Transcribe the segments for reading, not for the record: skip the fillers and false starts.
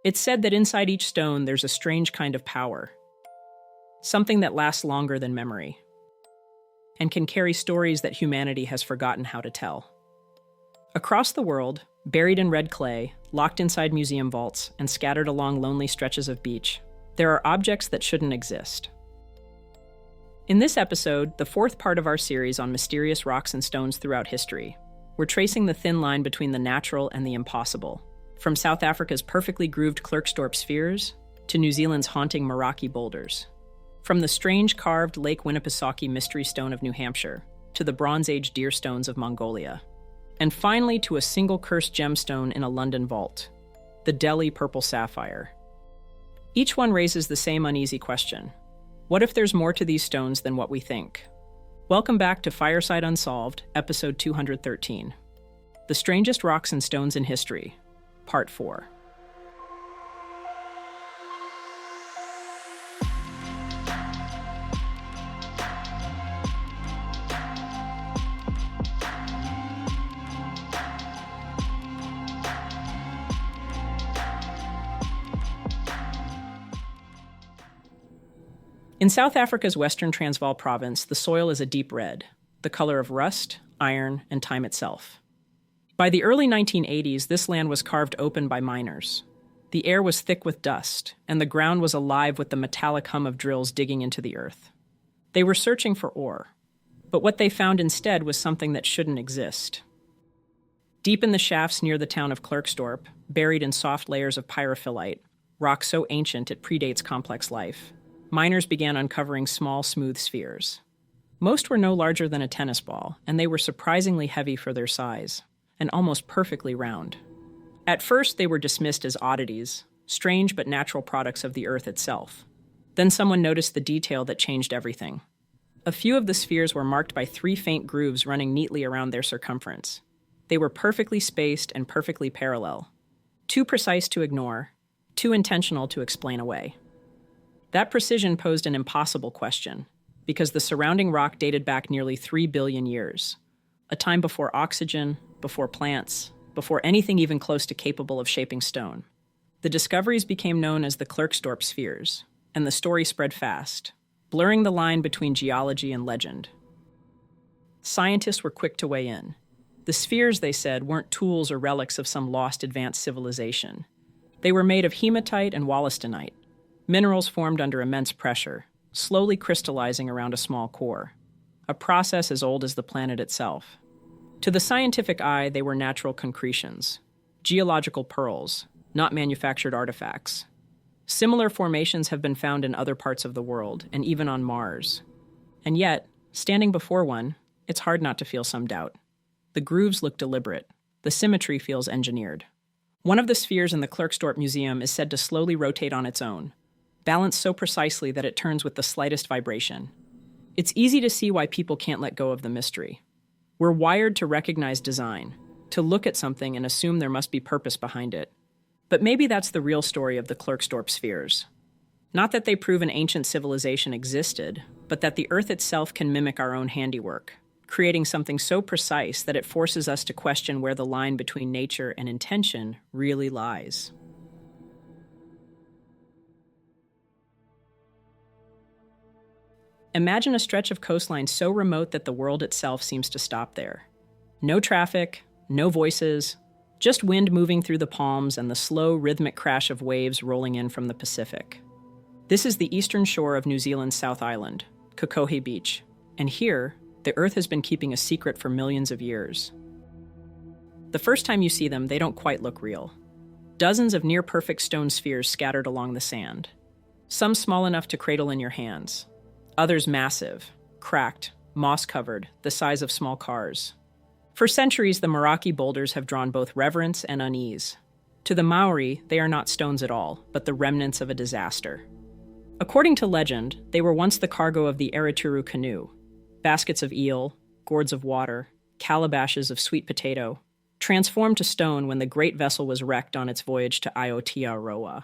It's said that inside each stone there's a strange kind of power, something that lasts longer than memory, and can carry stories that humanity has forgotten how to tell. Across the world, buried in red clay, locked inside museum vaults, and scattered along lonely stretches of beach, there are objects that shouldn't exist. In this episode, the fourth part of our series on mysterious rocks and stones throughout history, we're tracing the thin line between the natural and the impossible, from South Africa's perfectly grooved Klerksdrop Spheres to New Zealand's haunting Moeraki Boulders. From the strange carved Lake Winnipesaukee mystery stone of New Hampshire to the Bronze Age deer stones of Mongolia. And finally to a single cursed gemstone in a London vault, the Delhi purple sapphire. Each one raises the same uneasy question. What if there's more to these stones than what we think? Welcome back to Fireside Unsolved, episode 213. The Strangest Rocks and Stones in History, part 4. In South Africa's Western Transvaal province, the soil is a deep red, the color of rust, iron, and time itself. By the early 1980s, this land was carved open by miners. The air was thick with dust, and the ground was alive with the metallic hum of drills digging into the earth. They were searching for ore, but what they found instead was something that shouldn't exist. Deep in the shafts near the town of Klerksdorp, buried in soft layers of pyrophyllite, rock so ancient it predates complex life, miners began uncovering small, smooth spheres. Most were no larger than a tennis ball, and they were surprisingly heavy for their size, and almost perfectly round. At first, they were dismissed as oddities, strange but natural products of the earth itself. Then someone noticed the detail that changed everything. A few of the spheres were marked by 3 faint grooves running neatly around their circumference. They were perfectly spaced and perfectly parallel. Too precise to ignore, too intentional to explain away. That precision posed an impossible question, because the surrounding rock dated back nearly 3 billion years, a time before oxygen, before plants, before anything even close to capable of shaping stone. The discoveries became known as the Klerksdrop Spheres, and the story spread fast, blurring the line between geology and legend. Scientists were quick to weigh in. The spheres, they said, weren't tools or relics of some lost advanced civilization. They were made of hematite and wollastonite, minerals formed under immense pressure, slowly crystallizing around a small core, a process as old as the planet itself. To the scientific eye, they were natural concretions, geological pearls, not manufactured artifacts. Similar formations have been found in other parts of the world, and even on Mars. And yet, standing before one, it's hard not to feel some doubt. The grooves look deliberate. The symmetry feels engineered. One of the spheres in the Klerksdorp Museum is said to slowly rotate on its own, balanced so precisely that it turns with the slightest vibration. It's easy to see why people can't let go of the mystery. We're wired to recognize design, to look at something and assume there must be purpose behind it. But maybe that's the real story of the Klerksdorp Spheres. Not that they prove an ancient civilization existed, but that the Earth itself can mimic our own handiwork, creating something so precise that it forces us to question where the line between nature and intention really lies. Imagine a stretch of coastline so remote that the world itself seems to stop there. No traffic, no voices, just wind moving through the palms and the slow, rhythmic crash of waves rolling in from the Pacific. This is the eastern shore of New Zealand's South Island, Kokohe Beach, and here, the Earth has been keeping a secret for millions of years. The first time you see them, they don't quite look real. Dozens of near-perfect stone spheres scattered along the sand. Some small enough to cradle in your hands. Others massive, cracked, moss-covered, the size of small cars. For centuries, the Moeraki Boulders have drawn both reverence and unease. To the Maori, they are not stones at all, but the remnants of a disaster. According to legend, they were once the cargo of the Erituru canoe, baskets of eel, gourds of water, calabashes of sweet potato, transformed to stone when the great vessel was wrecked on its voyage to Aotearoa.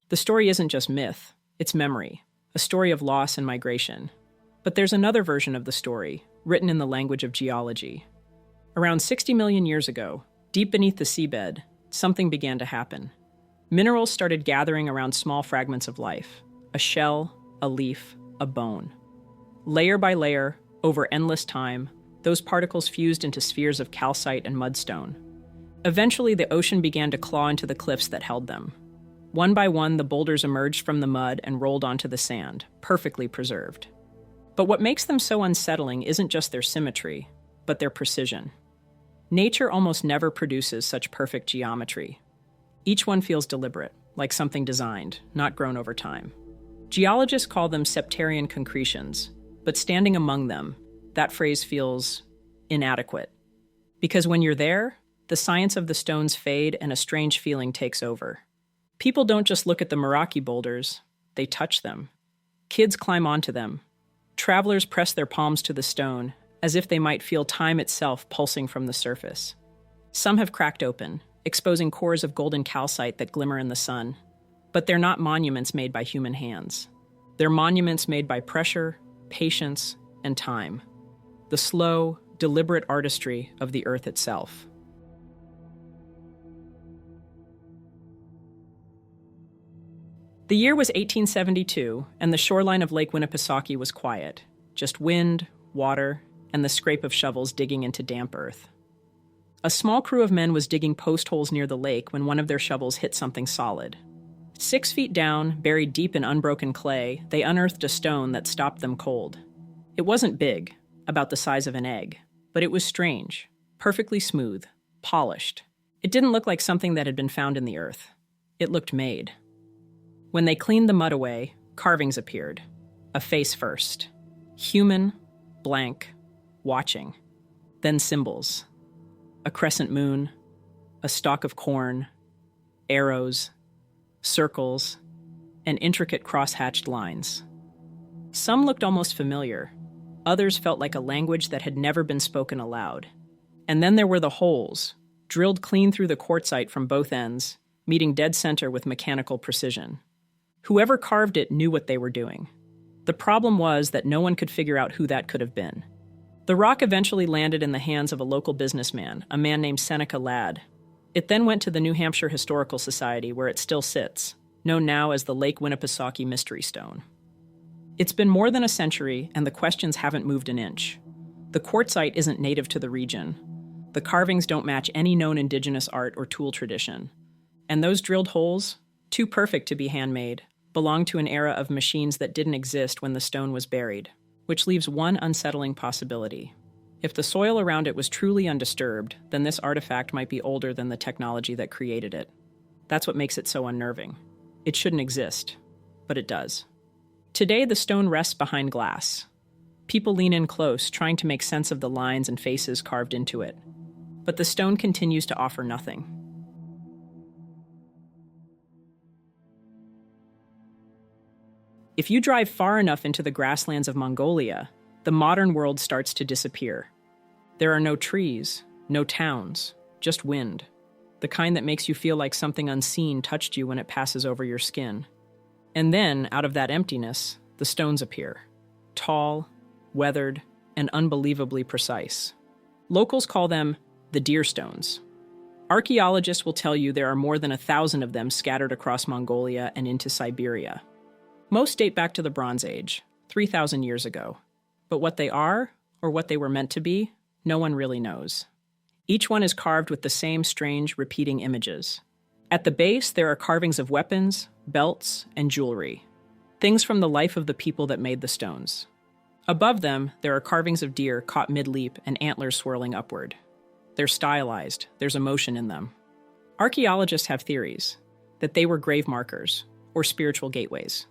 The story isn't just myth, it's memory, a story of loss and migration. But there's another version of the story, written in the language of geology. Around 60 million years ago, deep beneath the seabed, something began to happen. Minerals started gathering around small fragments of life: a shell, a leaf, a bone. Layer by layer, over endless time, those particles fused into spheres of calcite and mudstone. Eventually, the ocean began to claw into the cliffs that held them. One by one, the boulders emerged from the mud and rolled onto the sand, perfectly preserved. But what makes them so unsettling isn't just their symmetry, but their precision. Nature almost never produces such perfect geometry. Each one feels deliberate, like something designed, not grown over time. Geologists call them septarian concretions, but standing among them, that phrase feels inadequate. Because when you're there, the science of the stones fade and a strange feeling takes over. People don't just look at the Moeraki boulders, they touch them. Kids climb onto them. Travelers press their palms to the stone, as if they might feel time itself pulsing from the surface. Some have cracked open, exposing cores of golden calcite that glimmer in the sun. But they're not monuments made by human hands. They're monuments made by pressure, patience, and time. The slow, deliberate artistry of the earth itself. The year was 1872, and the shoreline of Lake Winnipesaukee was quiet. Just wind, water, and the scrape of shovels digging into damp earth. A small crew of men was digging post holes near the lake when one of their shovels hit something solid. 6 feet down, buried deep in unbroken clay, they unearthed a stone that stopped them cold. It wasn't big, about the size of an egg, but it was strange, perfectly smooth, polished. It didn't look like something that had been found in the earth. It looked made. When they cleaned the mud away, carvings appeared. A face first. Human, blank, watching. Then symbols. A crescent moon, a stalk of corn, arrows, circles, and intricate cross-hatched lines. Some looked almost familiar. Others felt like a language that had never been spoken aloud. And then there were the holes, drilled clean through the quartzite from both ends, meeting dead center with mechanical precision. Whoever carved it knew what they were doing. The problem was that no one could figure out who that could have been. The rock eventually landed in the hands of a local businessman, a man named Seneca Ladd. It then went to the New Hampshire Historical Society, where it still sits, known now as the Lake Winnipesaukee Mystery Stone. It's been more than a century, and the questions haven't moved an inch. The quartzite isn't native to the region. The carvings don't match any known indigenous art or tool tradition. And those drilled holes, too perfect to be handmade, belong to an era of machines that didn't exist when the stone was buried. Which leaves one unsettling possibility. If the soil around it was truly undisturbed, then this artifact might be older than the technology that created it. That's what makes it so unnerving. It shouldn't exist, but it does. Today, the stone rests behind glass. People lean in close, trying to make sense of the lines and faces carved into it. But the stone continues to offer nothing. If you drive far enough into the grasslands of Mongolia, the modern world starts to disappear. There are no trees, no towns, just wind, the kind that makes you feel like something unseen touched you when it passes over your skin. And then, out of that emptiness, the stones appear. Tall, weathered, and unbelievably precise. Locals call them the deer stones. Archaeologists will tell you there are more than 1,000 of them scattered across Mongolia and into Siberia. Most date back to the Bronze Age, 3,000 years ago. But what they are, or what they were meant to be, no one really knows. Each one is carved with the same strange, repeating images. At the base, there are carvings of weapons, belts, and jewelry. Things from the life of the people that made the stones. Above them, there are carvings of deer caught mid-leap and antlers swirling upward. They're stylized, there's emotion in them. Archaeologists have theories that they were grave markers, or spiritual gateways.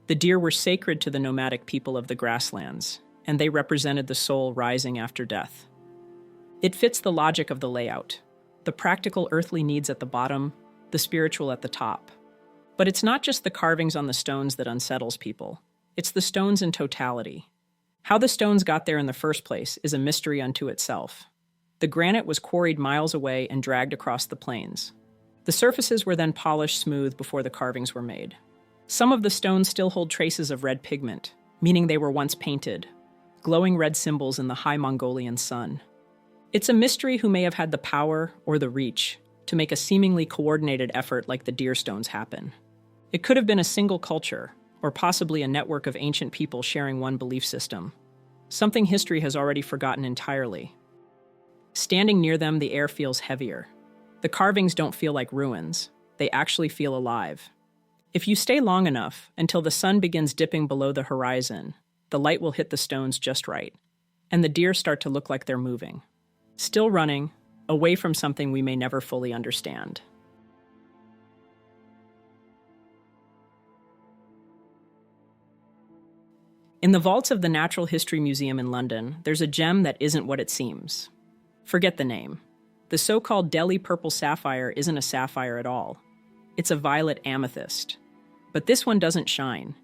The deer were sacred to the nomadic people of the grasslands, and they represented the soul rising after death. It fits the logic of the layout. The practical earthly needs at the bottom, the spiritual at the top. But it's not just the carvings on the stones that unsettles people. It's the stones in totality. How the stones got there in the first place is a mystery unto itself. The granite was quarried miles away and dragged across the plains. The surfaces were then polished smooth before the carvings were made. Some of the stones still hold traces of red pigment, meaning they were once painted, glowing red symbols in the high Mongolian sun. It's a mystery who may have had the power or the reach to make a seemingly coordinated effort like the deer stones happen. It could have been a single culture, or possibly a network of ancient people sharing one belief system. Something history has already forgotten entirely. Standing near them, the air feels heavier. The carvings don't feel like ruins. They actually feel alive. If you stay long enough, until the sun begins dipping below the horizon, the light will hit the stones just right, and the deer start to look like they're moving. Still running, away from something we may never fully understand. In the vaults of the Natural History Museum in London, there's a gem that isn't what it seems. Forget the name. The so-called Delhi purple sapphire isn't a sapphire at all. It's a violet amethyst. But this one doesn't shine.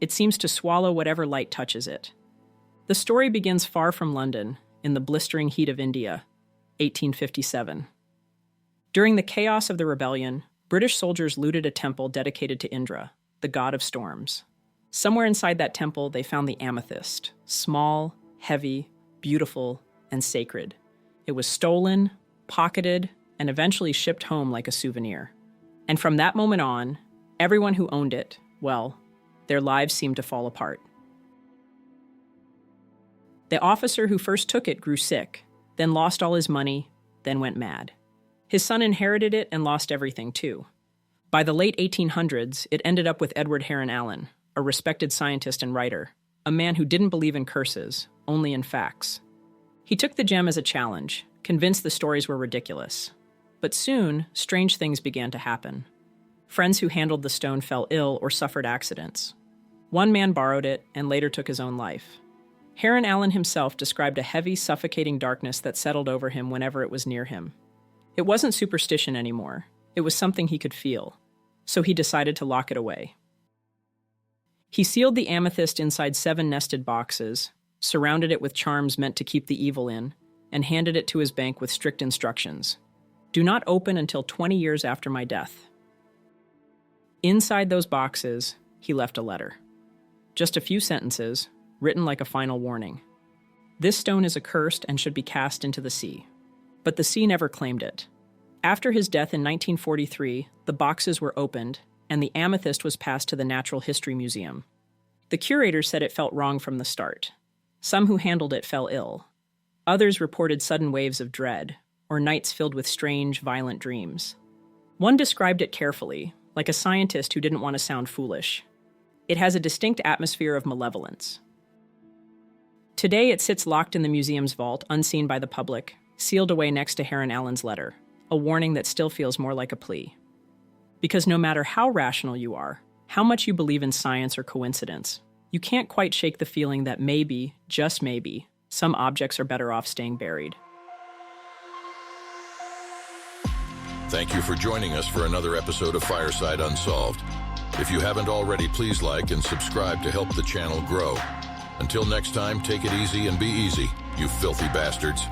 It seems to swallow whatever light touches it. The story begins far from London, in the blistering heat of India, 1857. During the chaos of the rebellion, British soldiers looted a temple dedicated to Indra, the god of storms. Somewhere inside that temple, they found the amethyst, small, heavy, beautiful, and sacred. It was stolen, pocketed, and eventually shipped home like a souvenir. And from that moment on, everyone who owned it, well, their lives seemed to fall apart. The officer who first took it grew sick, then lost all his money, then went mad. His son inherited it and lost everything too. By the late 1800s, it ended up with Edward Heron Allen, a respected scientist and writer, a man who didn't believe in curses, only in facts. He took the gem as a challenge, convinced the stories were ridiculous. But soon, strange things began to happen. Friends who handled the stone fell ill or suffered accidents. One man borrowed it and later took his own life. Heron Allen himself described a heavy, suffocating darkness that settled over him whenever it was near him. It wasn't superstition anymore. It was something he could feel. So he decided to lock it away. He sealed the amethyst inside 7 nested boxes, surrounded it with charms meant to keep the evil in, and handed it to his bank with strict instructions. Do not open until 20 years after my death. Inside those boxes, he left a letter. Just a few sentences, written like a final warning. This stone is accursed and should be cast into the sea. But the sea never claimed it. After his death in 1943, the boxes were opened, and the amethyst was passed to the Natural History Museum. The curators said it felt wrong from the start. Some who handled it fell ill. Others reported sudden waves of dread, or nights filled with strange, violent dreams. One described it carefully, like a scientist who didn't want to sound foolish. It has a distinct atmosphere of malevolence. Today, it sits locked in the museum's vault, unseen by the public, sealed away next to Heron Allen's letter, a warning that still feels more like a plea. Because no matter how rational you are, how much you believe in science or coincidence, you can't quite shake the feeling that maybe, just maybe, some objects are better off staying buried. Thank you for joining us for another episode of Fireside Unsolved. If you haven't already, please like and subscribe to help the channel grow. Until next time, take it easy and be easy, you filthy bastards.